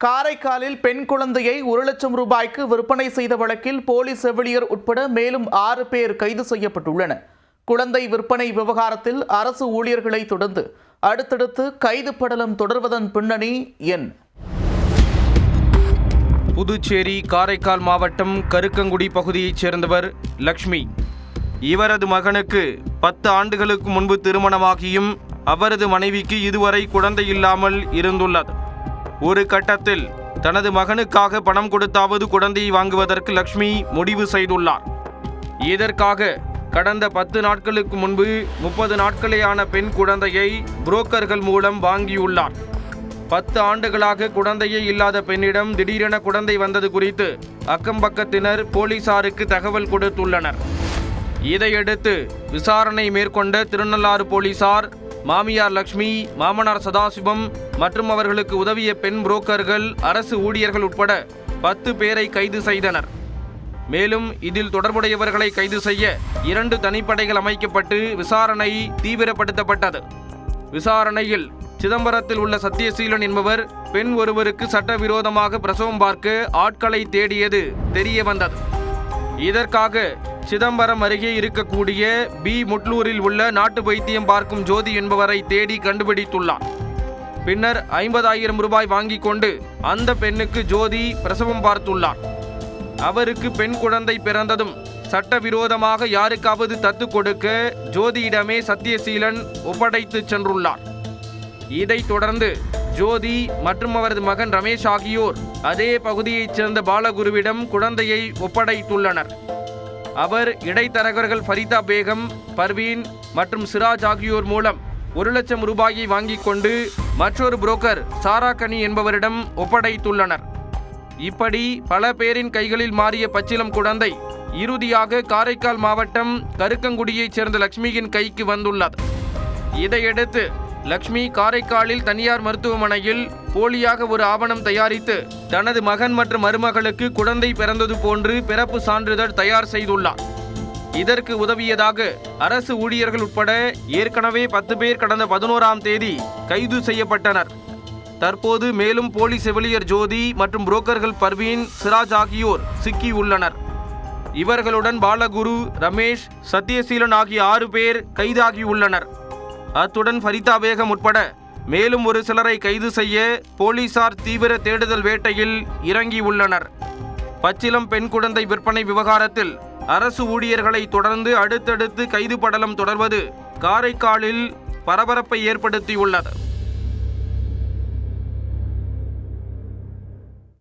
காரைக்காலில் பெண் குழந்தையை 1 லட்சம் ரூபாய்க்கு விற்பனை செய்த வழக்கில் போலீஸ் செவிலியர் உட்பட மேலும் 6 பேர் கைது செய்யப்பட்டுள்ளனர். குழந்தை விற்பனை விவகாரத்தில் அரசு ஊழியர்களை தொடர்ந்து அடுத்தடுத்து கைது படலம் தொடர்வதன் பின்னணி என்ன? புதுச்சேரி காரைக்கால் மாவட்டம் கருக்கங்குடி பகுதியைச் சேர்ந்தவர் லக்ஷ்மி. இவரது மகனுக்கு 10 ஆண்டுகளுக்கு முன்பு திருமணமாகியும் அவரது மனைவிக்கு இதுவரை குழந்தை இல்லாமல் இருந்துள்ளது. ஒரு கட்டத்தில் தனது மகனுக்காக பணம் கொடுத்தாவது குழந்தையை வாங்குவதற்கு லக்ஷ்மி முடிவு செய்துள்ளார். இதற்காக கடந்த 10 நாட்களுக்கு முன்பு 30 நாட்களேயான பெண் குழந்தையை புரோக்கர்கள் மூலம் வாங்கியுள்ளார். 10 ஆண்டுகளாக குழந்தையே இல்லாத பெண்ணிடம் திடீரென குழந்தை வந்தது குறித்து அக்கம்பக்கத்தினர் போலீசாருக்கு தகவல் கொடுத்துள்ளனர். இதையடுத்து விசாரணை மேற்கொண்ட திருநள்ளாறு போலீசார் மாமியார் லக்ஷ்மி, மாமனார் சதாசிவம் மற்றும் அவர்களுக்கு உதவிய பெண் புரோக்கர்கள், அரசு ஊழியர்கள் உட்பட 10 பேரை கைது செய்தனர். மேலும் இதில் தொடர்புடையவர்களை கைது செய்ய 2 தனிப்படைகள் அமைக்கப்பட்டு விசாரணை தீவிரப்படுத்தப்பட்டது. விசாரணையில் சிதம்பரத்தில் உள்ள சத்தியசீலன் என்பவர் பெண் ஒருவருக்கு சட்டவிரோதமாக பிரசவம் பார்க்க ஆட்களை தேடியது தெரிய வந்தது. இதற்காக சிதம்பரம் அருகே இருக்கக்கூடிய முட்லூரில் உள்ள நாட்டு வைத்தியம் பார்க்கும் ஜோதி என்பவரை தேடி கண்டுபிடித்துள்ளார். பின்னர் 50,000 ரூபாய் வாங்கி கொண்டு அந்த பெண்ணுக்கு ஜோதி பிரசவம் பார்த்துள்ளார். அவருக்கு பெண் குழந்தை பிறந்ததும் சட்டவிரோதமாக யாருக்காவது தத்து கொடுக்க ஜோதியிடமே சத்தியசீலன் ஒப்படைத்து சென்றுள்ளார். இதைத் தொடர்ந்து ஜோதி மற்றும் அவரது மகன் ரமேஷ் ஆகியோர் அதே பகுதியைச் சேர்ந்த பாலகுருவிடம் குழந்தையை ஒப்படைத்துள்ளனர். அவர் இடைத்தரகர்கள் ஃபரிதா பேகம், பர்வீன் மற்றும் சிராஜ் ஆகியோர் மூலம் 1 லட்சம் ரூபாயை வாங்கிக் கொண்டு மற்றொரு புரோக்கர் சாராக்கனி என்பவரிடம் ஒப்படைத்துள்ளனர். இப்படி பல பேரின் கைகளில் மாறிய பச்சிளம் குழந்தை இறுதியாக காரைக்கால் மாவட்டம் கருக்கங்குடியைச் சேர்ந்த லக்ஷ்மியின் கைக்கு வந்துள்ளது. இதையடுத்து லக்ஷ்மி காரைக்காலில் தனியார் மருத்துவமனையில் போலியாக ஒரு ஆவணம் தயாரித்து தனது மகன் மற்றும் மருமகளுக்கு குழந்தை பிறந்தது போன்று பிறப்பு சான்றிதழ் தயார் செய்துள்ளார். இதற்கு உதவியதாக அரசு ஊழியர்கள் உட்பட ஏற்கனவே 10 பேர் கடந்த 11ஆம் தேதி கைது செய்யப்பட்டனர். தற்போது மேலும் போலீஸ் செவிலியர் ஜோதி மற்றும் புரோக்கர்கள் பர்வீன், சிராஜ் ஆகியோர் சிக்கியுள்ளனர். இவர்களுடன் பாலகுரு, ரமேஷ், சத்தியசீலன் ஆகிய 6 பேர் கைதாகியுள்ளனர். அத்துடன் ஃபரிதா பேகம் உட்பட மேலும் ஒரு சிலரை கைது செய்ய போலீசார் தீவிர தேடுதல் வேட்டையில் இறங்கியுள்ளனர். பச்சிளம் பெண் குழந்தை விற்பனை விவகாரத்தில் அரசு ஊழியர்களை தொடர்ந்து அடுத்தடுத்து கைது படலம் தொடர்வது காரைக்காலில் பரபரப்பை ஏற்படுத்தியுள்ளது.